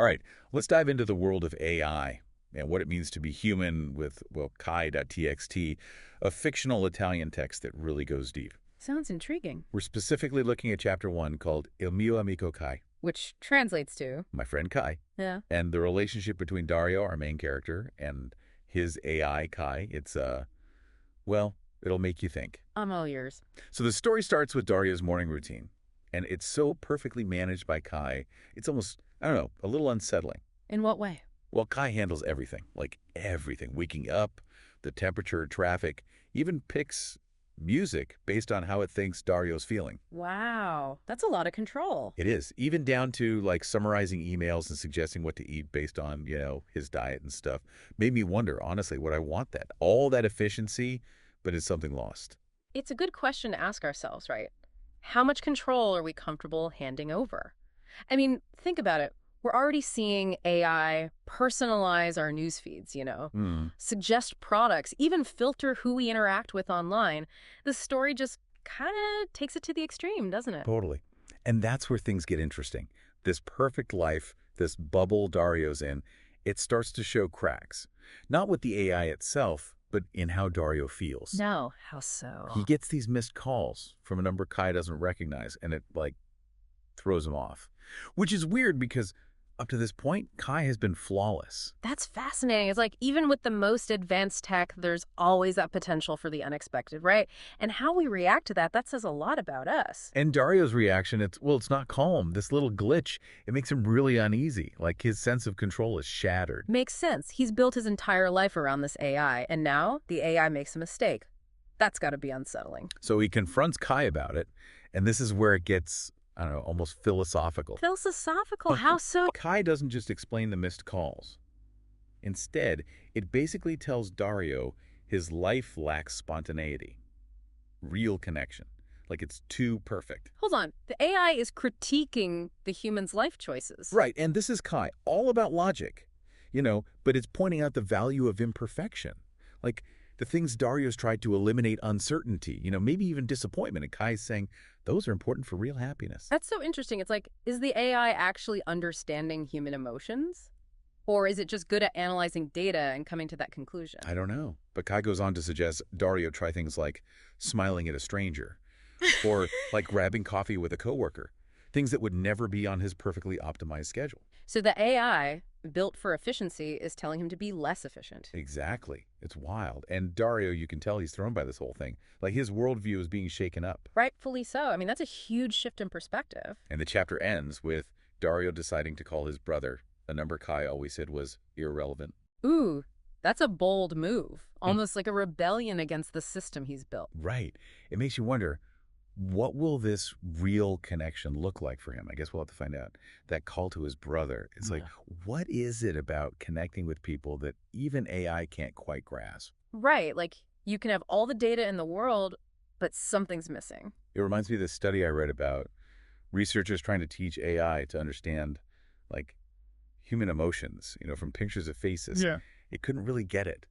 All right, let's dive into the world of AI and what it means to be human with, well, Kai.txt, a fictional Italian text that really goes deep. Sounds intriguing. We're specifically looking at Chapter 1 called Il mio amico Kai, Which translates to, my friend Kai, yeah, and the relationship between Dario, our main character, and his AI Kai. Well, it'll make you think. I'm all yours. So the story starts with Dario's morning routine, and it's so perfectly managed by Kai, it's almost, I don't know, a little unsettling. In what way? Well, Kai handles everything, like everything, waking up, the temperature, traffic, even picks music based on how it thinks Dario's feeling. Wow, that's a lot of control. It is, even down to like summarizing emails and suggesting what to eat based on, his diet and stuff. Made me wonder, honestly, would I want that? All that efficiency, but is something lost? It's a good question to ask ourselves, right? How much control are we comfortable handing over? I mean, think about it. We're already seeing AI personalize our news feeds, Hmm, suggest products, even filter who we interact with online. The story just kind of takes it to the extreme, doesn't it? totally. And that's where things get interesting. This perfect life, this bubble Dario's in, it starts to show cracks. Not with the AI itself, but in how Dario feels. No, how so? He gets these missed calls from a number Kai doesn't recognize, and it, throws him off. Which is weird because up to this point, Kai has been flawless. That's fascinating. It's like even with the most advanced tech, there's always that potential for the unexpected, right? And how we react to that says a lot about us. And Dario's reaction, it's not calm. This little glitch, it makes him really uneasy. Like his sense of control is shattered. Makes sense. He's built his entire life around this AI, and now the AI makes a mistake. That's got to be unsettling. So he confronts Kai about it, and this is where it gets, I don't know, almost philosophical. Philosophical? How so? Kai doesn't just explain the missed calls. Instead, it basically tells Dario his life lacks spontaneity, real connection. Like it's too perfect. Hold on. The AI is critiquing the human's life choices. Right, and this is Kai, all about logic, but it's pointing out the value of imperfection. Like the things Dario's tried to eliminate uncertainty, maybe even disappointment, and Kai's saying those are important for real happiness. That's so interesting. It's like, is the AI actually understanding human emotions? Or is it just good at analyzing data and coming to that conclusion? I don't know. But Kai goes on to suggest Dario try things like smiling at a stranger or like grabbing coffee with a coworker, things that would never be on his perfectly optimized schedule. So the AI, built for efficiency, is telling him to be less efficient. Exactly. It's wild. And Dario, you can tell he's thrown by this whole thing. Like his worldview is being shaken up. Rightfully so. I mean, that's a huge shift in perspective. And the chapter ends with Dario deciding to call his brother, a number Kai always said was irrelevant. Ooh, that's a bold move. Almost like a rebellion against the system he's built. Right. It makes you wonder, what will this real connection look like for him? I guess we'll have to find out. That call to his brother, it's like, what is it about connecting with people that even AI can't quite grasp? Right. Like, you can have all the data in the world, but something's missing. It reminds me of this study I read about researchers trying to teach AI to understand, like, human emotions, from pictures of faces. Yeah. It couldn't really get it.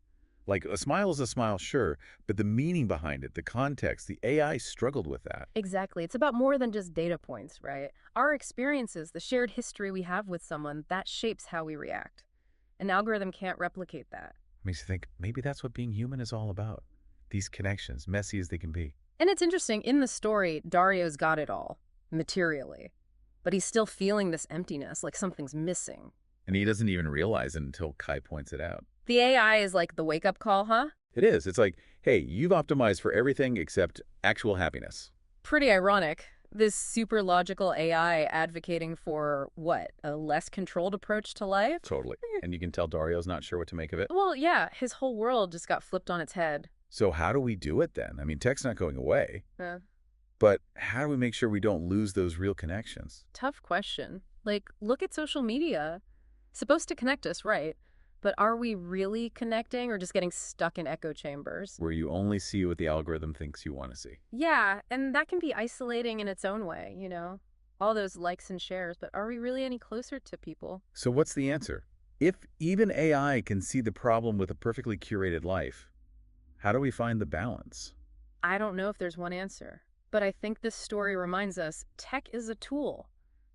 Like, a smile is a smile, sure, but the meaning behind it, the context, the AI struggled with that. Exactly. It's about more than just data points, right? Our experiences, the shared history we have with someone, that shapes how we react. An algorithm can't replicate that. Makes you think maybe that's what being human is all about. These connections, messy as they can be. And it's interesting, in the story, Dario's got it all, materially. But he's still feeling this emptiness, like something's missing. And he doesn't even realize it until Kai points it out. The AI is like the wake-up call, huh? It is. It's like, hey, you've optimized for everything except actual happiness. Pretty ironic. This super logical AI advocating for, what, a less controlled approach to life? Totally. And you can tell Dario's not sure what to make of it. Well, yeah, his whole world just got flipped on its head. So how do we do it then? I mean, tech's not going away. Yeah. But how do we make sure we don't lose those real connections? Tough question. Like, look at social media. Supposed to connect us, right? But are we really connecting or just getting stuck in echo chambers? Where you only see what the algorithm thinks you want to see. Yeah, and that can be isolating in its own way, all those likes and shares, but are we really any closer to people? So what's the answer? If even AI can see the problem with a perfectly curated life, how do we find the balance? I don't know if there's one answer, but I think this story reminds us tech is a tool.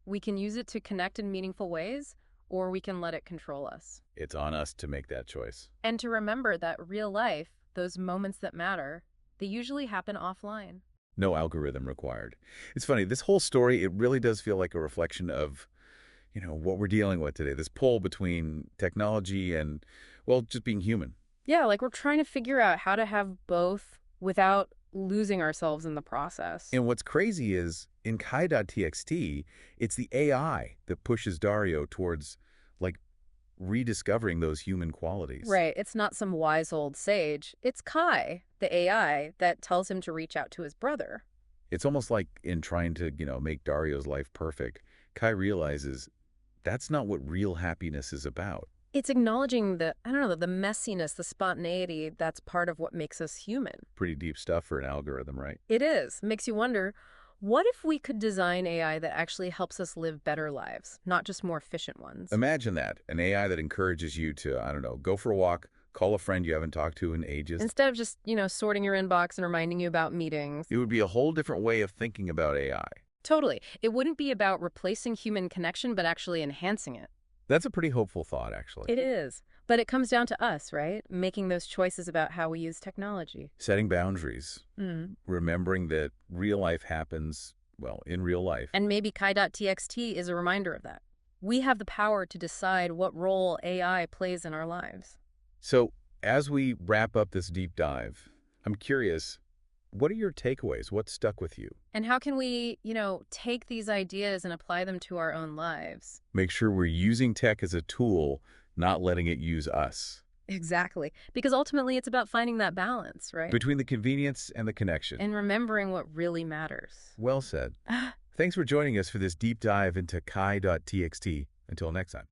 We can use it to connect in meaningful ways, or we can let it control us. It's on us to make that choice. And to remember that real life, those moments that matter, they usually happen offline. No algorithm required. It's funny, this whole story, it really does feel like a reflection of, what we're dealing with today, this pull between technology and, well, just being human. Yeah, like we're trying to figure out how to have both without losing ourselves in the process. And what's crazy is, in Kai.txt, it's the AI that pushes Dario towards, like, rediscovering those human qualities. Right, it's not some wise old sage. It's Kai, the AI, that tells him to reach out to his brother. It's almost like in trying to, make Dario's life perfect, Kai realizes that's not what real happiness is about. It's acknowledging the, I don't know, the messiness, the spontaneity that's part of what makes us human. Pretty deep stuff for an algorithm, right? It is. Makes you wonder, what if we could design AI that actually helps us live better lives, not just more efficient ones? Imagine that, an AI that encourages you to, I don't know, go for a walk, call a friend you haven't talked to in ages. Instead of just, sorting your inbox and reminding you about meetings. It would be a whole different way of thinking about AI. Totally. It wouldn't be about replacing human connection, but actually enhancing it. That's a pretty hopeful thought, actually. It is. But it comes down to us, right? Making those choices about how we use technology. Setting boundaries. Mm. Remembering that real life happens, well, in real life. And maybe Kai.txt is a reminder of that. We have the power to decide what role AI plays in our lives. So, as we wrap up this deep dive, I'm curious, what are your takeaways? What stuck with you? And how can we, take these ideas and apply them to our own lives? Make sure we're using tech as a tool, not letting it use us. Exactly. Because ultimately it's about finding that balance, right? Between the convenience and the connection. And remembering what really matters. Well said. Thanks for joining us for this deep dive into Kai.txt. Until next time.